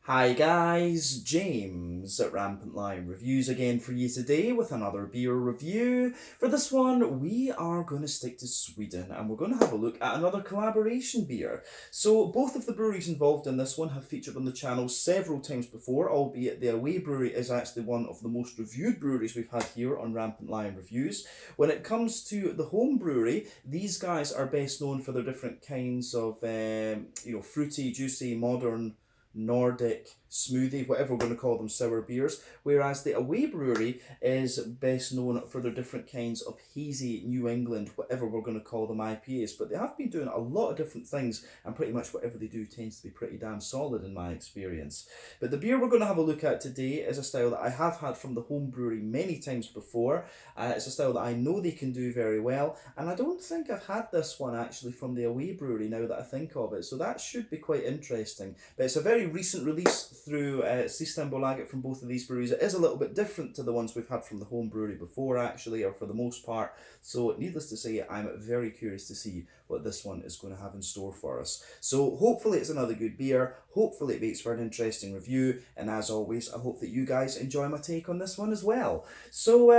Hi guys, James at RampantLionReviews again for you today with another beer review. For this one, we are going to stick to Sweden and we're going to have a look at another collaboration beer. So both of the breweries involved in this one have featured on the channel several times before, albeit the away brewery is actually one of the most reviewed breweries we've had here on Rampant Lion Reviews. When it comes to the home brewery, these guys are best known for their different kinds of fruity, juicy, modern, Nordic, smoothie, whatever we're going to call them, sour beers, whereas the away brewery is best known for their different kinds of hazy New England, whatever we're going to call them, IPAs. But they have been doing a lot of different things, and pretty much whatever they do tends to be pretty damn solid in my experience. But the beer we're going to have a look at today is a style that I have had from the home brewery many times before. It's a style that I know they can do very well, and I don't think I've had this one actually from the away brewery now that I think of it, so that should be quite interesting. But it's a very recent release through Stigbergets from both of these breweries. It is a little bit different to the ones we've had from the home brewery before, actually, or for the most part. So needless to say, I'm very curious to see what this one is going to have in store for us. So hopefully it's another good beer. Hopefully it makes for an interesting review. And as always, I hope that you guys enjoy my take on this one as well. So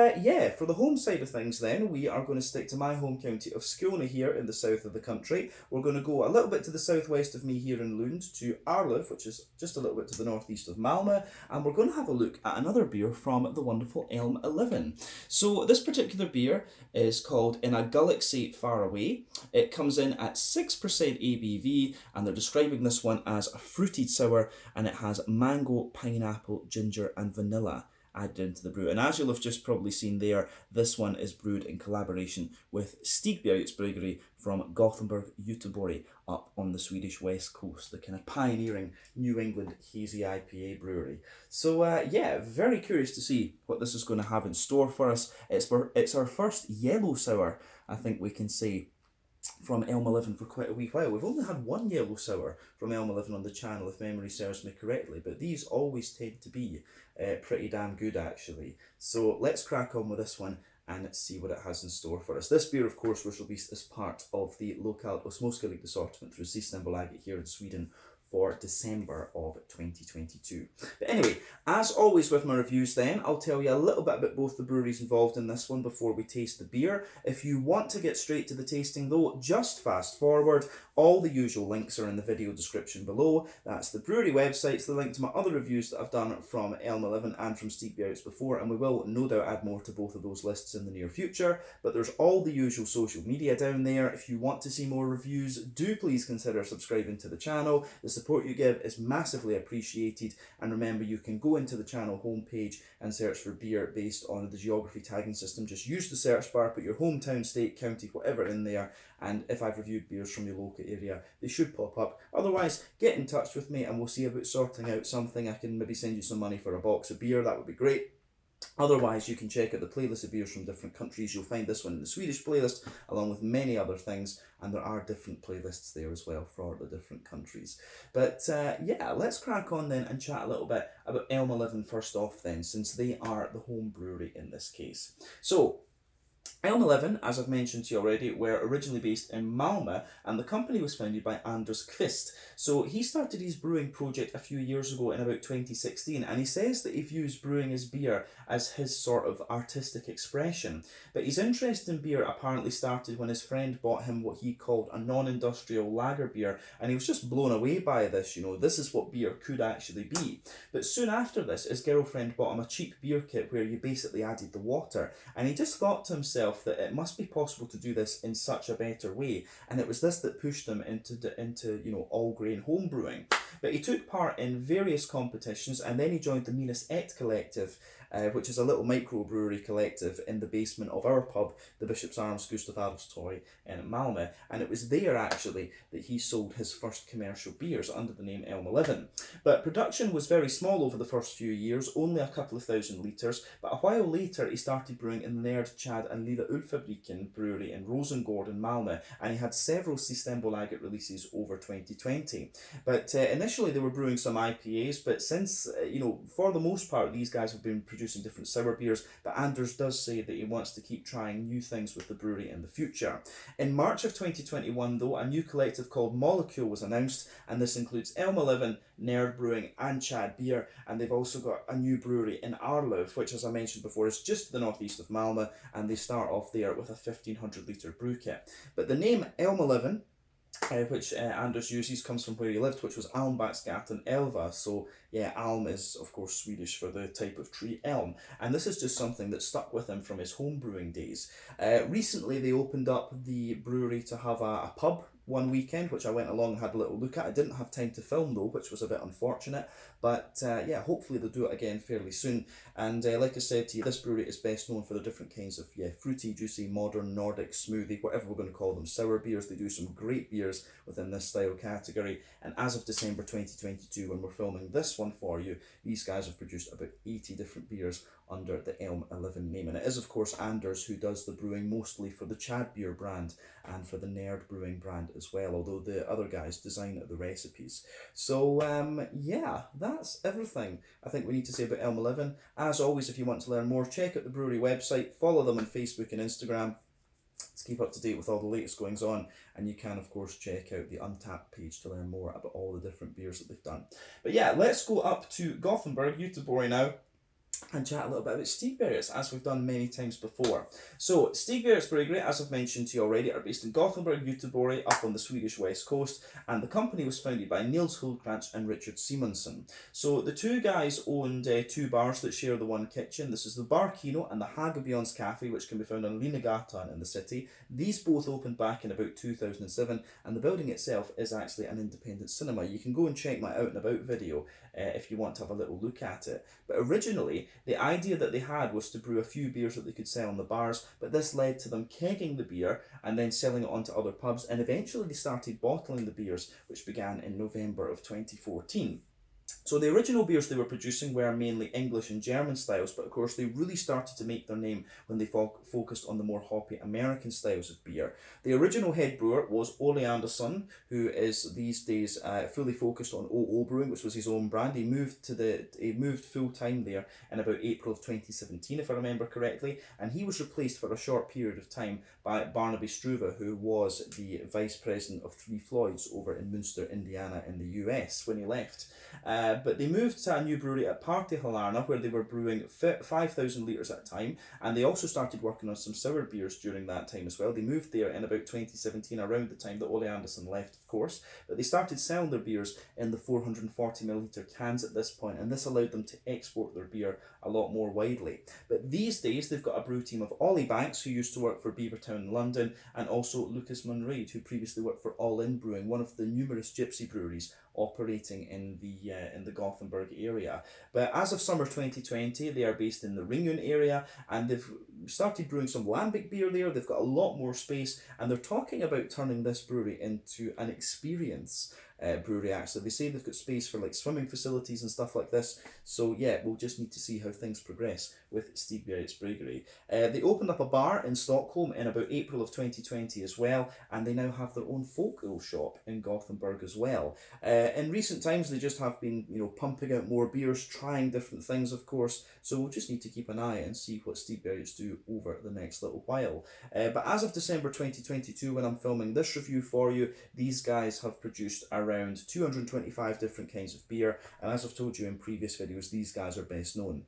for the home side of things then, we are going to stick to my home county of Skåne here in the south of the country. We're going to go a little bit to the southwest of me here in Lund to Arlöv, which is just a little bit to the northeast of Malmö, and we're going to have a look at another beer from the wonderful Elmeleven. So this particular beer is called In a Gullaxy Far Away. It comes in at 6% ABV, and they're describing this one as a fruited sour, and it has mango, pineapple, ginger and vanilla added into the brew. And as you'll have just probably seen there, this one is brewed in collaboration with Stigbergets Bryggeri from Gothenburg, Göteborg, up on the Swedish west coast, the kind of pioneering New England hazy IPA brewery. So very curious to see what this is going to have in store for us. It's our first yellow sour, I think we can say, from Elmeleven for quite a wee while. We've only had one yellow sour from Elmeleven on the channel, if memory serves me correctly, but these always tend to be pretty damn good, actually. So let's crack on with this one and see what it has in store for us. This beer, of course, was released as part of the Lokalt och Småskaligt assortment through Systembolaget here in Sweden for December of 2022. But anyway, as always with my reviews then, I'll tell you a little bit about both the breweries involved in this one before we taste the beer. If you want to get straight to the tasting though, just fast forward. All the usual links are in the video description below. That's the brewery websites, the link to my other reviews that I've done from Elmeleven and from Stigbergets before, and we will no doubt add more to both of those lists in the near future. But there's all the usual social media down there. If you want to see more reviews, do please consider subscribing to the channel. The support you give is massively appreciated, and remember, you can go into the channel homepage and search for beer based on the geography tagging system. Just use the search bar, put your hometown, state, county, whatever in there, and if I've reviewed beers from your local area, they should pop up. Otherwise, get in touch with me and we'll see about sorting out something. I can maybe send you some money for a box of beer, that would be great. Otherwise, you can check out the playlist of beers from different countries. You'll find this one in the Swedish playlist, along with many other things, and there are different playlists there as well for the different countries. But let's crack on then and chat a little bit about Elmeleven first off then, since they are the home brewery in this case. So, Elmeleven, as I've mentioned to you already, were originally based in Malmö, and the company was founded by Anders Kvist. So he started his brewing project a few years ago in about 2016, and he says that he views brewing his beer as his sort of artistic expression. But his interest in beer apparently started when his friend bought him what he called a non-industrial lager beer, and he was just blown away by this. This is what beer could actually be. But soon after this, his girlfriend bought him a cheap beer kit where you basically added the water, and he just thought to himself that it must be possible to do this in such a better way, and it was this that pushed him into all grain home brewing. But he took part in various competitions, and then he joined the Minus Ett collective, which is a little microbrewery collective in the basement of our pub, the Bishop's Arms Gustav Adolfs Torg in Malmö, and it was there actually that he sold his first commercial beers under the name Elmeleven. But production was very small over the first few years, only a couple of thousand litres, but a while later he started brewing in the Nerd, Chad and Lilla Ulfabriken brewery in Rosengård in Malmö, and he had several Systembolaget releases over 2020. But initially initially they were brewing some IPAs, but since, for the most part, these guys have been producing different sour beers, but Anders does say that he wants to keep trying new things with the brewery in the future. In March of 2021, though, a new collective called Molecule was announced, and this includes Elmeleven, Nerd Brewing, and Chad Beer, and they've also got a new brewery in Arlöv, which, as I mentioned before, is just to the northeast of Malmö, and they start off there with a 1,500 litre brew kit. But the name Elmeleven, which Anders uses, comes from where he lived, which was Almbacksgatan Elva. So yeah, Alm is of course Swedish for the type of tree elm, and this is just something that stuck with him from his home brewing days. Recently they opened up the brewery to have a pub one weekend, which I went along and had a little look at. I didn't have time to film though, which was a bit unfortunate, but yeah, hopefully they'll do it again fairly soon. And like I said to you, this brewery is best known for the different kinds of fruity, juicy, modern, Nordic, smoothie, whatever we're going to call them, sour beers. They do some great beers within this style category, and as of December 2022, when we're filming this one for you, these guys have produced about 80 different beers under the Elmeleven name. And it is of course Anders who does the brewing mostly for the Chad Beer brand and for the Nerd Brewing brand as well, although the other guys design the recipes. So yeah, that's everything I think we need to say about Elmeleven. As always, if you want to learn more, check out the brewery website, follow them on Facebook and Instagram to keep up to date with all the latest goings on, and you can of course check out the Untappd page to learn more about all the different beers that they've done. But yeah, let's go up to Gothenburg, Göteborg now, and chat a little bit about Stigbergets, as we've done many times before. So, Stigbergets Bryggeri, as I've mentioned to you already, are based in Gothenburg, Göteborg, up on the Swedish west coast, and the company was founded by Nils Hultkrantz and Richard Simonsson. So, the two guys owned two bars that share the one kitchen. This is the Bar Kino and the Hagebjörn's Cafe, which can be found on Linnegatan in the city. These both opened back in about 2007, and the building itself is actually an independent cinema. You can go and check my Out and About video if you want to have a little look at it. But originally, the idea that they had was to brew a few beers that they could sell in the bars, but this led to them kegging the beer and then selling it on to other pubs, and eventually they started bottling the beers, which began in November of 2014. So the original beers they were producing were mainly English and German styles, but of course they really started to make their name when they focused on the more hoppy American styles of beer. The original head brewer was Ole Andersson, who is these days fully focused on OO Brewing, which was his own brand. He moved full time there in about April of 2017, if I remember correctly, and he was replaced for a short period of time by Barnaby Struve, who was the vice president of Three Floyds over in Munster, Indiana, in the US when he left. But they moved to a new brewery at Partihalarna, where they were brewing 5,000 litres at a time, and they also started working on some sour beers during that time as well. They moved there in about 2017, around the time that Ole Andersson left, of course, but they started selling their beers in the 440ml cans at this point, and this allowed them to export their beer a lot more widely. But these days, they've got a brew team of Ollie Banks, who used to work for Beavertown in London, and also Lucas Munraid, who previously worked for All In Brewing, one of the numerous gypsy breweries operating in the Gothenburg area. But as of summer 2020, they are based in the Ringön area, and they've started brewing some lambic beer there. They've got a lot more space, and they're talking about turning this brewery into an experience brewery. Actually, they say they've got space for like swimming facilities and stuff like this. So yeah, we'll just need to see how things progress with Stigbergets Bryggeri. They opened up a bar in Stockholm in about April of 2020 as well, and they now have their own folk ale shop in Gothenburg as well. In recent times, they just have been, pumping out more beers, trying different things, of course. So we'll just need to keep an eye and see what Stigbergets do over the next little while. But as of December 2022, when I'm filming this review for you, these guys have produced around 225 different kinds of beer, and as I've told you in previous videos, these guys are best known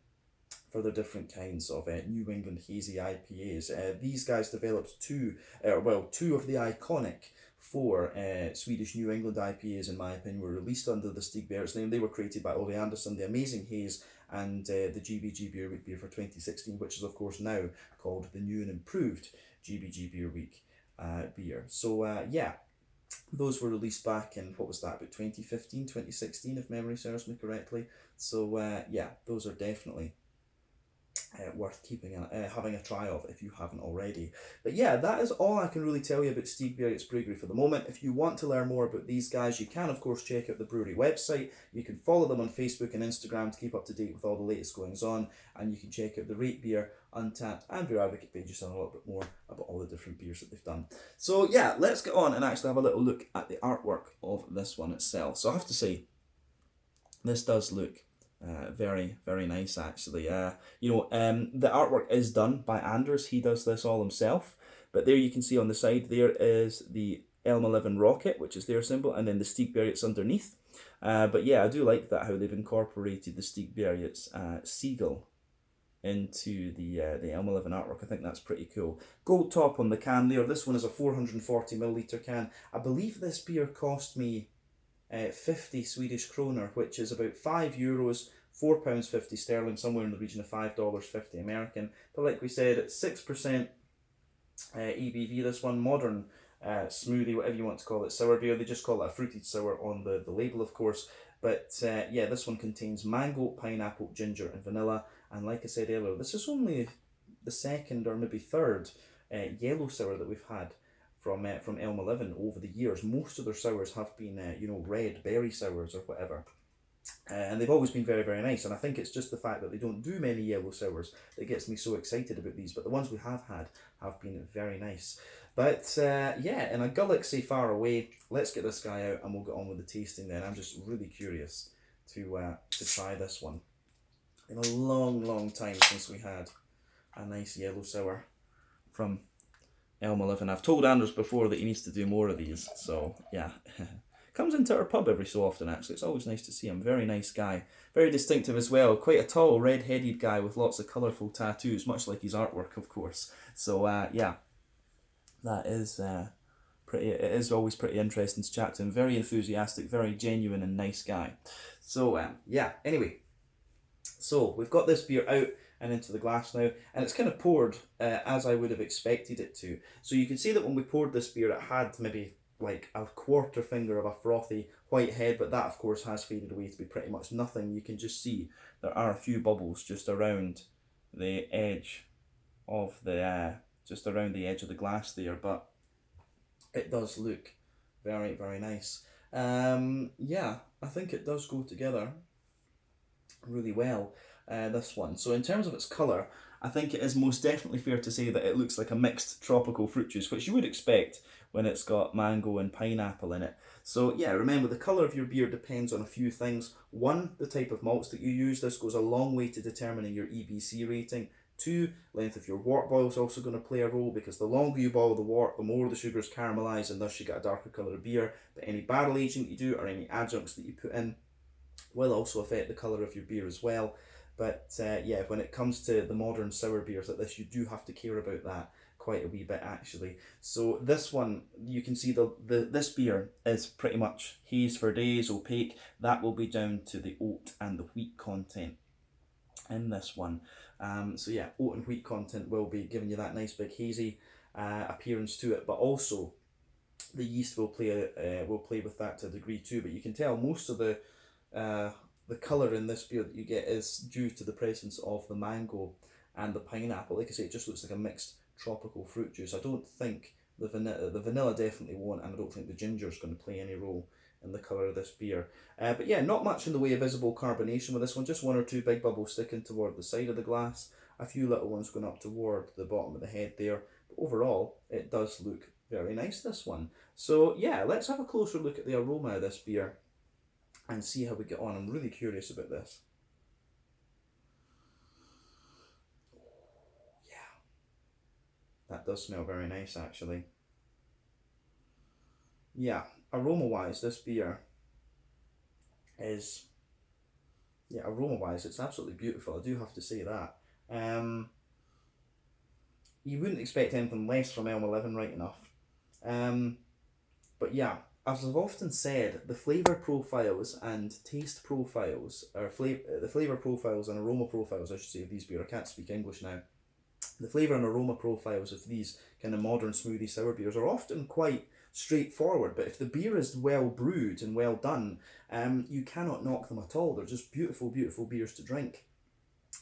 for their different kinds of New England hazy IPAs. These guys developed two of the iconic four Swedish New England IPAs, in my opinion, were released under the Stigbergets name. They were created by Ole Andersson, the Amazing Haze, and the GBG Beer Week beer for 2016, which is of course now called the new and improved GBG Beer Week beer. So yeah, those were released back in, what was that, about 2015, 2016, if memory serves me correctly. So yeah, those are definitely worth having a try of if you haven't already. But yeah, that is all I can really tell you about Stigbergets Bryggeri for the moment. If you want to learn more about these guys, you can of course check out the brewery website. You can follow them on Facebook and Instagram to keep up to date with all the latest goings on, and you can check out the Rate Beer, Untappd and Beer Advocate pages and a little bit more about all the different beers that they've done. So yeah, let's get on and actually have a little look at the artwork of this one itself. So I have to say, This does look very, very nice, actually. The artwork is done by Anders. He does this all himself. But there you can see on the side there is the Elmeleven rocket, which is their symbol, and then the Stigbergets underneath. But yeah, I do like that, how they've incorporated the Stigbergets seagull into the Elmeleven artwork. I think that's pretty cool. Gold top on the can there. This one is a 440ml can. I believe this beer cost me 50 Swedish kroner, which is about €5, £4.50 sterling, somewhere in the region of $5.50 American. But like we said, it's 6% EBV. This one, modern smoothie, whatever you want to call it, sour beer. They just call it a fruited sour on the label, of course. But yeah, this one contains mango, pineapple, ginger, and vanilla. And like I said earlier, this is only the second or maybe third yellow sour that we've had from Elmeleven over the years. Most of their sours have been red berry sours or whatever. And they've always been very, very nice. And I think it's just the fact that they don't do many yellow sours that gets me so excited about these. But the ones we have had have been very nice. But yeah, in a Gullaxy far away, let's get this guy out and we'll get on with the tasting then. I'm just really curious to try this one. Been a long, long time since we had a nice yellow sour from Elmeleven. I've told Anders before that he needs to do more of these. So yeah. Comes into our pub every so often, actually. It's always nice to see him. Very nice guy. Very distinctive as well. Quite a tall, red-headed guy with lots of colourful tattoos, much like his artwork, of course. So, yeah, that is pretty. It is always pretty interesting to chat to him. Very enthusiastic, very genuine and nice guy. So, yeah, anyway. So, we've got this beer out and into the glass now, and it's kind of poured as I would have expected it to. So, you can see that when we poured this beer, it had maybe like a quarter finger of a frothy white head, but that of course has faded away to be pretty much nothing. You can just see there are a few bubbles just around the edge of the glass there, but it does look very, very nice. Yeah, I think it does go together really well, this one. So in terms of its colour, I think it is most definitely fair to say that it looks like a mixed tropical fruit juice, which you would expect when it's got mango and pineapple in it. So yeah, remember the colour of your beer depends on a few things. One, the type of malts that you use. This goes a long way to determining your EBC rating. Two, length of your wort boil is also going to play a role, because the longer you boil the wort, the more the sugars caramelise, and thus you get a darker colour of beer. But any barrel aging that you do or any adjuncts that you put in will also affect the colour of your beer as well. But yeah, when it comes to the modern sour beers like this, you do have to care about that quite a wee bit, actually. So this one, you can see this beer is pretty much haze for days, opaque. That will be down to the oat and the wheat content in this one. So yeah, oat and wheat content will be giving you that nice big hazy appearance to it, but also the yeast will play with that to a degree too. But you can tell most of the colour in this beer that you get is due to the presence of the mango and the pineapple. Like I say, it just looks like a mixed tropical fruit juice. I don't think the vanilla definitely won't, and I don't think the ginger is going to play any role in the colour of this beer. But yeah, not much in the way of visible carbonation with this one. Just one or two big bubbles sticking toward the side of the glass. A few little ones going up toward the bottom of the head there. But overall, it does look very nice, this one. So yeah, let's have a closer look at the aroma of this beer and see how we get on. I'm really curious about this. Yeah, that does smell very nice, actually. Yeah, aroma-wise, this beer is, yeah, aroma-wise, it's absolutely beautiful. I do have to say that. You wouldn't expect anything less from Elmeleven, right enough. But yeah, as I've often said, the flavour profiles and taste profiles, or the flavour profiles and aroma profiles, I should say, of these beer, I can't speak English now. The flavour and aroma profiles of these kind of modern smoothie sour beers are often quite straightforward, but if the beer is well brewed and well done, you cannot knock them at all. They're just beautiful, beautiful beers to drink.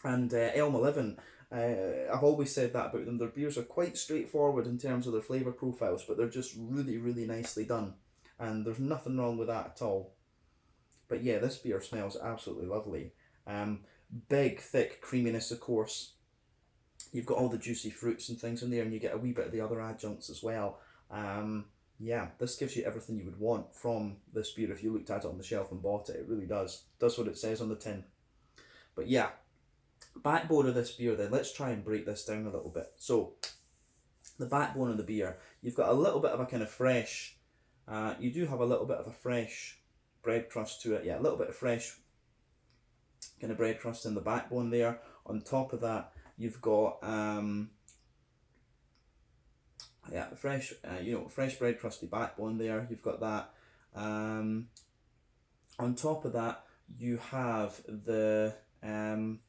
And Elmeleven, I've always said that about them. Their beers are quite straightforward in terms of their flavour profiles, but they're just really, really nicely done. And there's nothing wrong with that at all. But yeah, this beer smells absolutely lovely. Big, thick creaminess, of course. You've got all the juicy fruits and things in there, and you get a wee bit of the other adjuncts as well. yeah, this gives you everything you would want from this beer if you looked at it on the shelf and bought it. It really does. Does what it says on the tin. But yeah, backbone of this beer then, let's try and break this down a little bit. So, the backbone of the beer, you've got a little bit of a kind of fresh, you do have a little bit of a fresh bread crust to it. Yeah, a little bit of fresh kind of bread crust in the backbone there. On top of that, you've got fresh fresh bread crusty backbone there. You've got that. On top of that, you have the on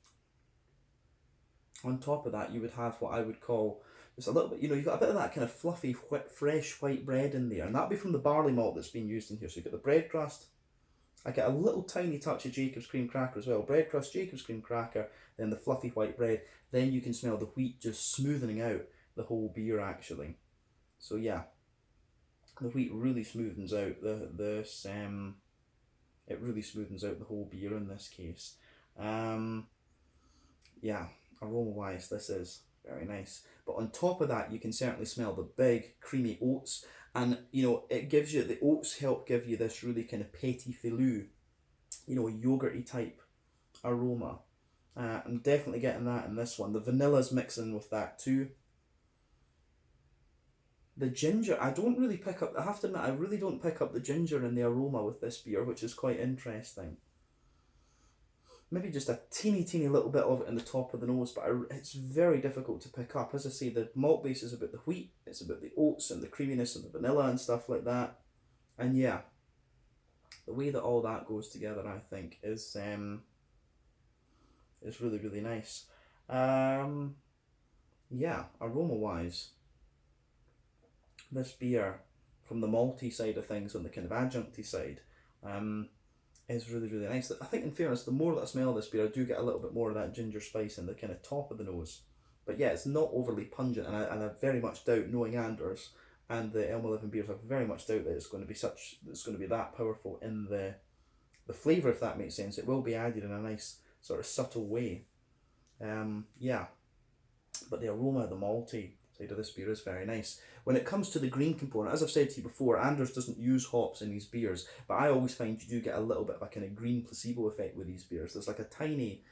top of that, you would have what I would call just a little bit. You've got a bit of that kind of fluffy, fresh white bread in there, and that'd be from the barley malt that's been used in here. So you've got the bread crust. I get a little tiny touch of Jacob's cream cracker as well. Bread crust, Jacob's cream cracker, then the fluffy white bread. Then you can smell the wheat just smoothing out the whole beer actually. So yeah, the wheat really smoothens out it really smoothens out the whole beer in this case. Yeah, aroma wise, this is very nice. But on top of that, you can certainly smell the big creamy oats, and it gives you, the oats help give you this really kind of petit filou, yogurty type aroma. I'm definitely getting that in this one. The vanilla's mixing with that too. The ginger, I don't really pick up, I have to admit, I really don't pick up the ginger in the aroma with this beer, which is quite interesting. Maybe just a teeny little bit of it in the top of the nose, but it's very difficult to pick up. As I say, the malt base is about the wheat, it's about the oats and the creaminess and the vanilla and stuff like that. And yeah, the way that all that goes together, I think, is really, really nice. Yeah, aroma-wise, this beer, from the malty side of things and the kind of adjuncty side, is really, really nice. I think, in fairness, the more that I smell this beer, I do get a little bit more of that ginger spice in the kind of top of the nose. But yeah, it's not overly pungent, and I very much doubt, knowing Anders and the Elmeleven beers, I very much doubt that it's going to be that powerful in the flavour, if that makes sense. It will be added in a nice sort of subtle way. Yeah, but the aroma, the malty side of this beer is very nice. When it comes to the green component, as I've said to you before, Anders doesn't use hops in these beers, but I always find you do get a little bit of a kind of green placebo effect with these beers. There's a tiny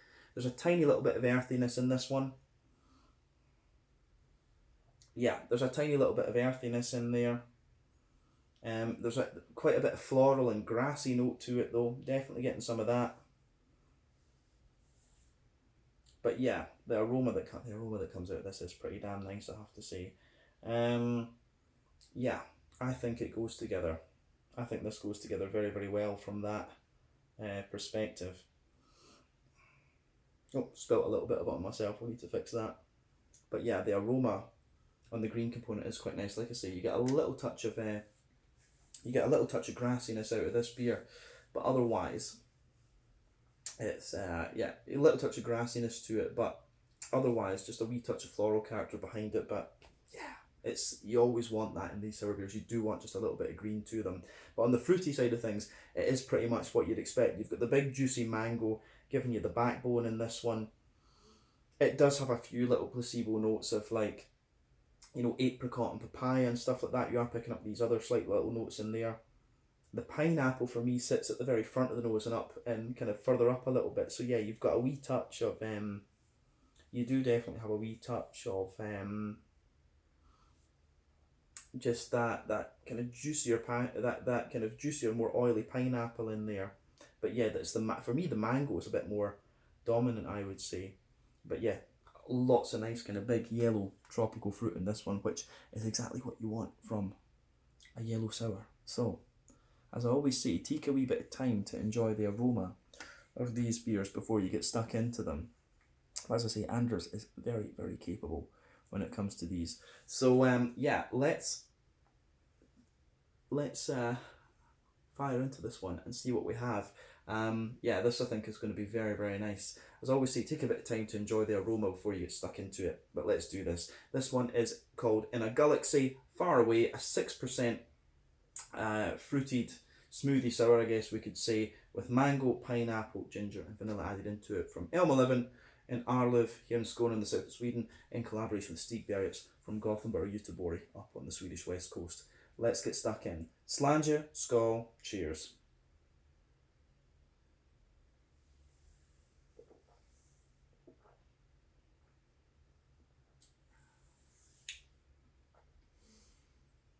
little bit of earthiness in this one. Yeah, there's a tiny little bit of earthiness in there. There's quite a bit of floral and grassy note to it though, definitely getting some of that. But yeah, the aroma that comes out of this is pretty damn nice, I have to say. Yeah, I think it goes together. I think this goes together very, very well from that perspective. Oh, spilt a little bit of it on myself. I need to fix that. But yeah, the aroma on the green component is quite nice. Like I say, you get a little touch of grassiness out of this beer, but otherwise, it's a little touch of grassiness to it, but otherwise just a wee touch of floral character behind it. But yeah, you always want that in these sour beers. You do want just a little bit of green to them. But on the fruity side of things, it is pretty much what you'd expect. You've got the big juicy mango giving you the backbone in this one. It does have a few little placebo notes of apricot and papaya and stuff like that. You are picking up these other slight little notes in there. The pineapple for me sits at the very front of the nose and up and kind of further up a little bit. So yeah, you've got a wee touch of you do definitely have a wee touch of just that kind of juicier that kind of juicier, more oily pineapple in there. But yeah, for me the mango is a bit more dominant, I would say. But yeah, lots of nice kind of big yellow tropical fruit in this one, which is exactly what you want from a yellow sour. So, as I always say, take a wee bit of time to enjoy the aroma of these beers before you get stuck into them. As I say, Anders is very, very capable when it comes to these. So yeah, let's fire into this one and see what we have. Yeah, this I think is going to be very, very nice. As I always say, take a bit of time to enjoy the aroma before you get stuck into it. But let's do this. This one is called In a Gullaxy Far Away, a 6% fruited smoothie sour, I guess we could say, with mango, pineapple, ginger and vanilla added into it, from Elmeleven in Arlöv here in Skåne in the south of Sweden, in collaboration with Stigbergets from Gothenburg, Göteborg up on the Swedish west coast. let's get stuck in. Slàinte, skål, cheers.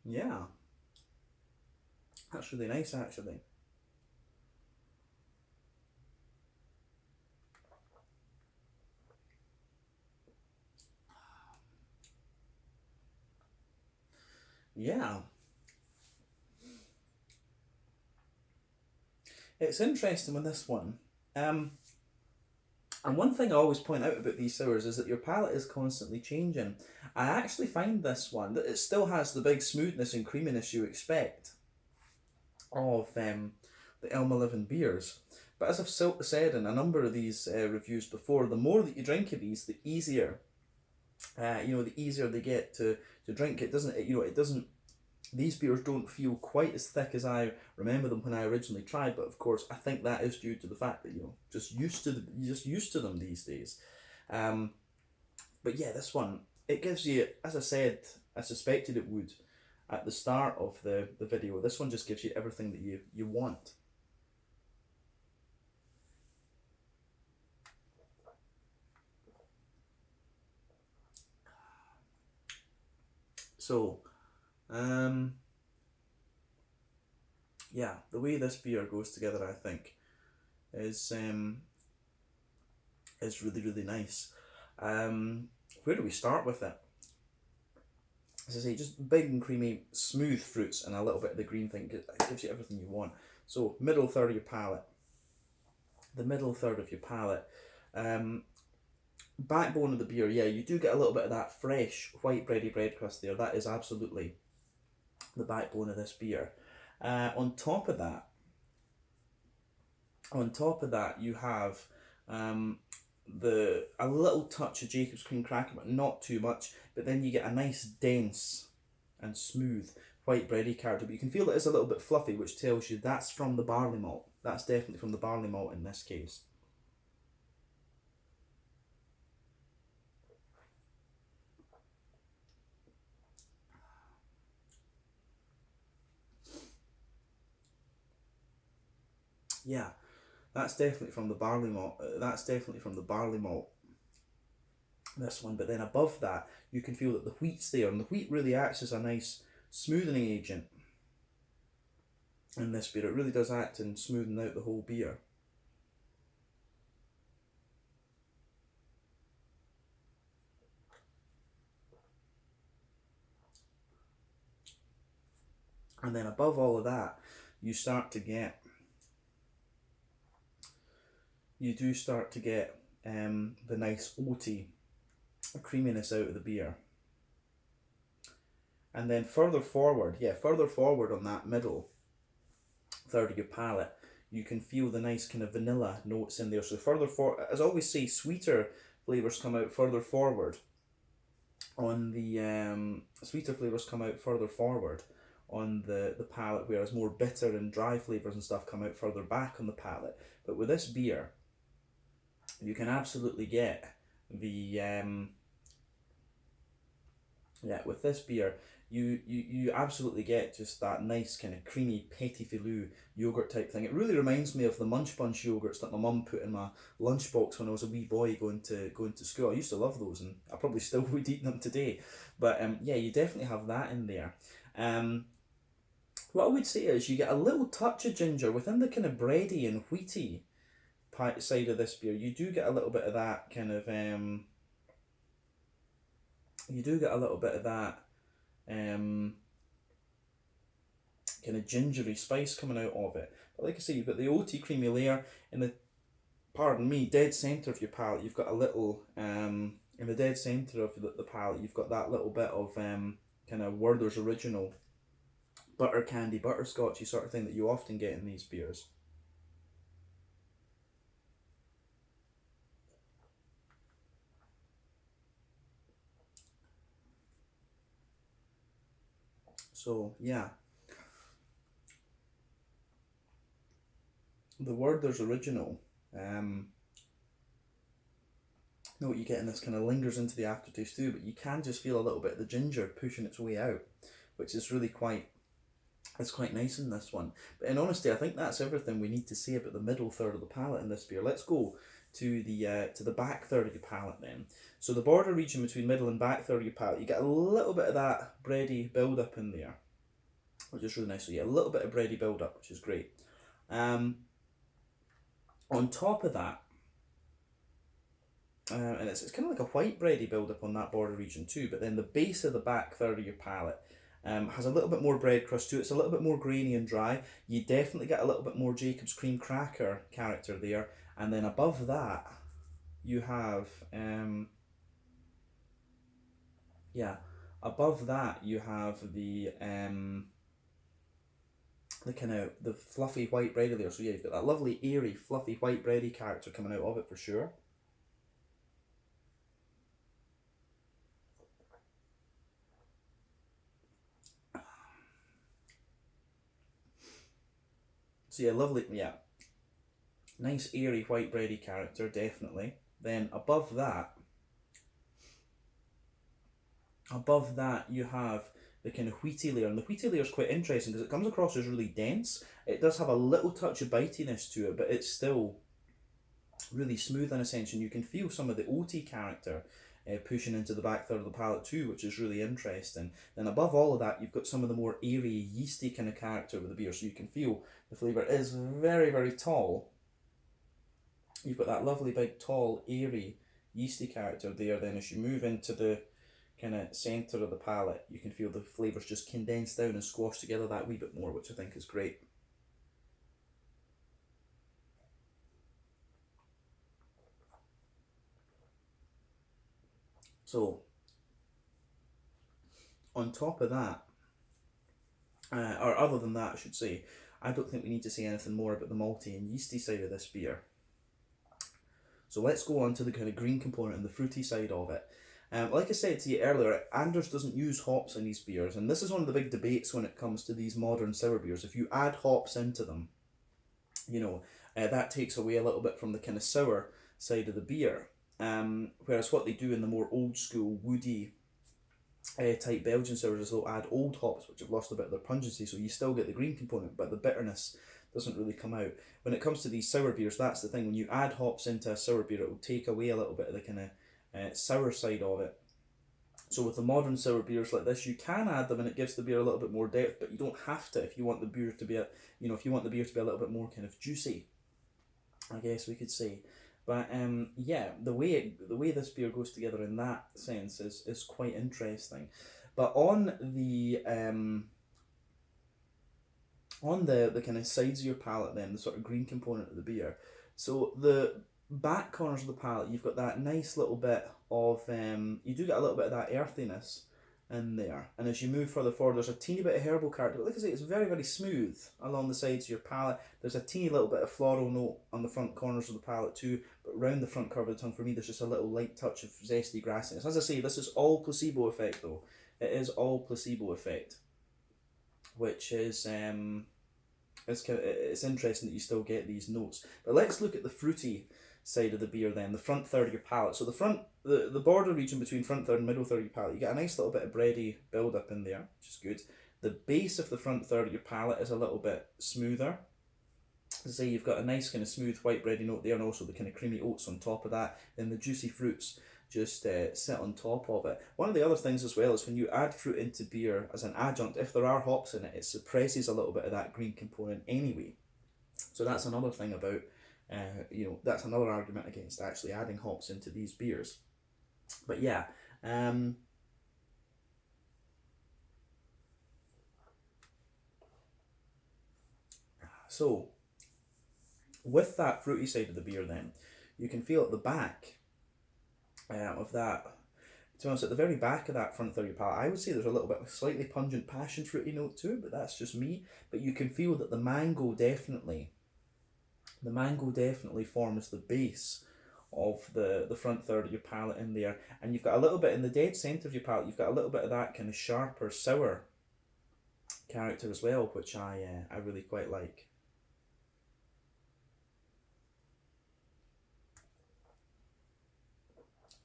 Yeah, that's really nice actually. Yeah. It's interesting with this one. And one thing I always point out about these sours is that your palate is constantly changing. I actually find this one that it still has the big smoothness and creaminess you expect of the Elmeleven beers. But as I've said in a number of these reviews before, the more that you drink of these, the easier, the easier they get to drink. It doesn't, it doesn't. These beers don't feel quite as thick as I remember them when I originally tried, but of course I think that is due to the fact that just used to them these days. But yeah, this one, it gives you, as I said, I suspected it would at the start of the video. This one just gives you everything that you want. So, yeah, the way this beer goes together, I think, is really, really nice. Where do we start with it? As I say, just big and creamy, smooth fruits and a little bit of the green thing. It gives you everything you want. So, middle third of your palate. The middle third of your palate. Backbone of the beer, yeah, you do get a little bit of that fresh white bready bread crust there. That is absolutely the backbone of this beer. On top of that, you have a little touch of Jacob's cream cracker, but not too much. But then you get a nice dense and smooth white bready character. But you can feel it is a little bit fluffy, which tells you that's from the barley malt. That's definitely from the barley malt in this case. Yeah, that's definitely from the barley malt. This one, but then above that, you can feel that the wheat's there, and the wheat really acts as a nice smoothing agent in this beer. It really does act in smoothing out the whole beer. And then above all of that, you do start to get the nice oaty creaminess out of the beer. And then further forward on that middle third of your palate, you can feel the nice kind of vanilla notes in there. So further forward, as I always say, sweeter flavours come out further forward on the palate, whereas more bitter and dry flavours and stuff come out further back on the palate. But with this beer, you can absolutely get with this beer, you absolutely get just that nice kind of creamy petit filou yogurt type thing. It really reminds me of the Munch Bunch yogurts that my mum put in my lunchbox when I was a wee boy going to school. I used to love those, and I probably still would eat them today. But yeah, you definitely have that in there. What I would say is you get a little touch of ginger within the kind of bready and wheaty side of this beer. You do get a little bit of that kind of kind of gingery spice coming out of it. But like I say, you've got the oaty creamy layer in the, dead centre of your palate. You've got a little, in the dead centre of the palate, you've got that little bit of kind of Werther's Original butter candy, butterscotchy sort of thing that you often get in these beers. So yeah, the Werther's Original, what you get in this kind of lingers into the aftertaste too, but you can just feel a little bit of the ginger pushing its way out, which is really quite It's quite nice in this one. But in honesty, I think that's everything we need to say about the middle third of the palate in this beer. Let's go to the back third of your palate then. So the border region between middle and back third of your palate, you get a little bit of that bready build up in there, which is really nice. So yeah, a little bit of bready build up, which is great. On top of that, and it's kind of like a white bready build up on that border region too, but then the base of the back third of your palate has a little bit more bread crust to it. It's a little bit more grainy and dry. You definitely get a little bit more Jacob's cream cracker character there. And then above that, you have, above that you have the kind of the fluffy white bready there. So yeah, you've got that lovely airy, fluffy white bready character coming out of it for sure. So yeah, lovely, yeah. Nice airy white bready character, definitely. Then above that you have the kind of wheaty layer, and the wheaty layer is quite interesting because it comes across as really dense. It does have a little touch of bitiness to it, but it's still really smooth in a sense, and you can feel some of the oaty character pushing into the back third of the palate too, which is really interesting. Then above all of that, you've got some of the more airy, yeasty kind of character with the beer, so you can feel the flavour is very, very tall. You've got that lovely big, tall, airy, yeasty character there. Then as you move into the kind of centre of the palate, you can feel the flavours just condensed down and squashed together that wee bit more, which I think is great. So, on top of that, or other than that, I should say, I don't think we need to say anything more about the malty and yeasty side of this beer. So let's go on to the kind of green component and the fruity side of it. Like I said to you earlier, Anders doesn't use hops in these beers, and this is one of the big debates when it comes to these modern sour beers. If you add hops into them, you know, that takes away a little bit from the kind of sour side of the beer. Whereas what they do in the more old school, woody type Belgian sours is they'll add old hops, which have lost a bit of their pungency, so you still get the green component, but the bitterness doesn't really come out. When it comes to these sour beers, that's the thing. When you add hops into a sour beer, it will take away a little bit of the kind of sour side of it. So with the modern sour beers like this, you can add them, and it gives the beer a little bit more depth, but you don't have to if you want the beer to be if you want the beer to be a little bit more kind of juicy, I guess we could say. But yeah, the way this beer goes together in that sense is quite interesting. But on the kind of sides of your palate, then the sort of green component of the beer. So the back corners of the palate, you've got that nice little bit of you do get a little bit of that earthiness in there, and as you move further forward, there's a teeny bit of herbal character. But like I say, it's very, very smooth along the sides of your palate. There's a teeny little bit of floral note on the front corners of the palate too, but round the front curve of the tongue, for me, there's just a little light touch of zesty grassiness. As I say, this is all placebo effect though. It is all placebo effect, which is it's interesting that you still get these notes. But let's look at the fruity side of the beer then, the front third of your palate. So the border region between front third and middle third of your palate, you get a nice little bit of bready build up in there, which is good. The base of the front third of your palate is a little bit smoother. As I say, you've got a nice kind of smooth white bready note there, and also the kind of creamy oats on top of that. Then the juicy fruits just sit on top of it. One of the other things as well is when you add fruit into beer as an adjunct, if there are hops in it, it suppresses a little bit of that green component anyway. So that's another thing about, that's another argument against actually adding hops into these beers. But yeah, so with that fruity side of the beer then, you can feel at the back of that, to be honest, at the very back of that front third of your palate, I would say there's a little bit of a slightly pungent passion fruity note to it, but that's just me. But you can feel that the mango definitely forms the base of the front third of your palate in there, and you've got a little bit in the dead centre of your palate, you've got a little bit of that kind of sharper, sour character as well, which I really quite like.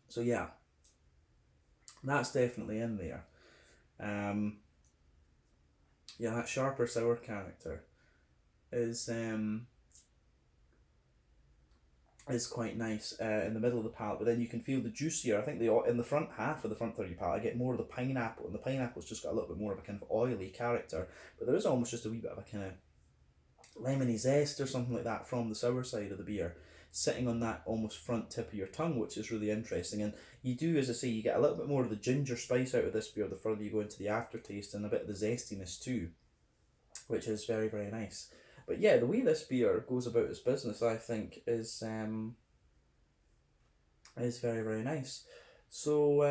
So yeah, that's definitely in there. yeah, that sharper sour character is quite nice in the middle of the palate, but then you can feel the juicier. I think in the front half of the front third of your palate, I get more of the pineapple, and the pineapple's just got a little bit more of a kind of oily character, but there is almost just a wee bit of a kind of lemony zest or something like that from the sour side of the beer, sitting on that almost front tip of your tongue, which is really interesting. And you do, as I say, you get a little bit more of the ginger spice out of this beer the further you go into the aftertaste, and a bit of the zestiness too, which is very, very nice. But yeah, the way this beer goes about its business, I think, is very, very nice. So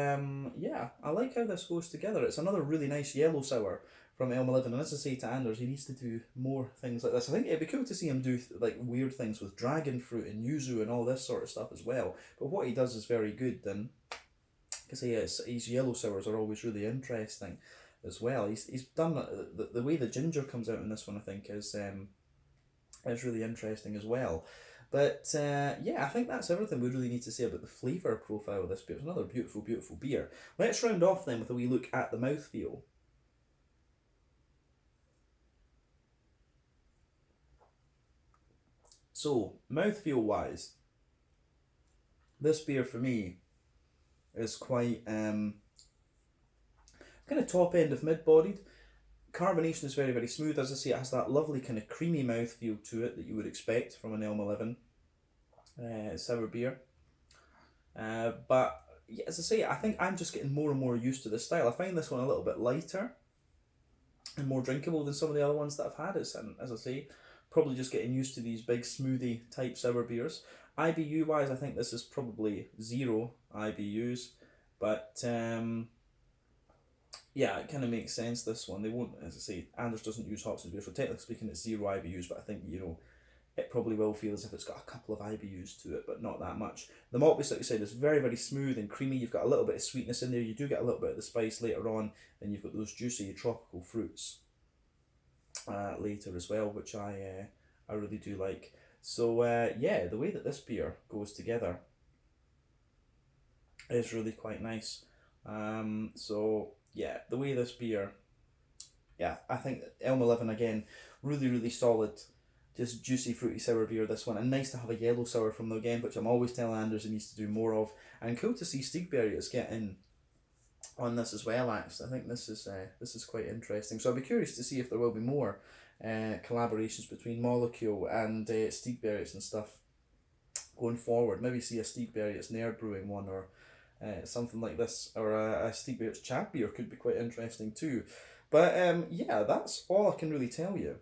yeah, I like how this goes together. It's another really nice yellow sour from Elmeleven, and as I say to Anders, he needs to do more things like this. I think it'd be cool to see him do like weird things with dragon fruit and yuzu and all this sort of stuff as well. But what he does is very good, and because his yellow sours are always really interesting as well. He's done the way the ginger comes out in this one, I think, is really interesting as well. But yeah, I think that's everything we really need to say about the flavour profile of this beer. It's another beautiful, beautiful beer. Let's round off then with a wee look at the mouthfeel. So, mouthfeel wise, this beer for me is quite kind of top end of mid-bodied. Carbonation is very, very smooth. As I say, it has that lovely kind of creamy mouthfeel to it that you would expect from an Elmeleven sour beer. But yeah, as I say, I think I'm just getting more and more used to this style. I find this one a little bit lighter and more drinkable than some of the other ones that I've had. And as I say, probably just getting used to these big smoothie type sour beers. IBU wise, I think this is probably 0 IBUs, but yeah, it kind of makes sense, this one. They won't, as I say, Anders doesn't use hops in beer, so technically speaking it's 0 IBUs, but I think, you know, it probably will feel as if it's got a couple of IBUs to it, but not that much. The malt base, like I said, is very, very smooth and creamy. You've got a little bit of sweetness in there. You do get a little bit of the spice later on, and you've got those juicy tropical fruits later as well, which I really do like. So yeah, the way that this beer goes together is really quite nice. So yeah, the way this beer, yeah, I think Elmeleven again, really, really solid, just juicy, fruity sour beer, this one. And nice to have a yellow sour from them again, which I'm always telling Anders he needs to do more of. And cool to see Stigbergets get in on this as well, actually. I think this is quite interesting. So I'll be curious to see if there will be more collaborations between Molecule and Stigbergets and stuff going forward. Maybe see a Stigbergets Nerd brewing one, or something like this, or a Stigbergets Chad beer could be quite interesting too. But yeah, that's all I can really tell you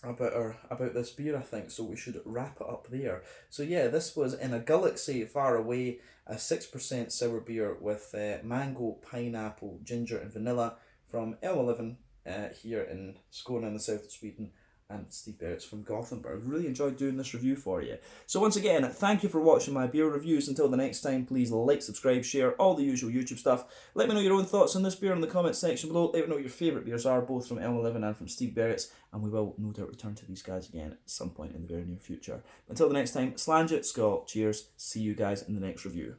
about this beer, I think, so we should wrap it up there. So yeah, this was in a Gullaxy Far Away, a 6% sour beer with mango, pineapple, ginger and vanilla from Elmeleven here in Skåne in the south of Sweden, and Stigbergets from Gothenburg. Really enjoyed doing this review for you. So once again, thank you for watching my beer reviews. Until the next time, please like, subscribe, share, all the usual YouTube stuff. Let me know your own thoughts on this beer in the comments section below. Let me know what your favourite beers are, both from Elmeleven and from Stigbergets, and we will no doubt return to these guys again at some point in the very near future. Until the next time, slange it, skål, cheers, see you guys in the next review.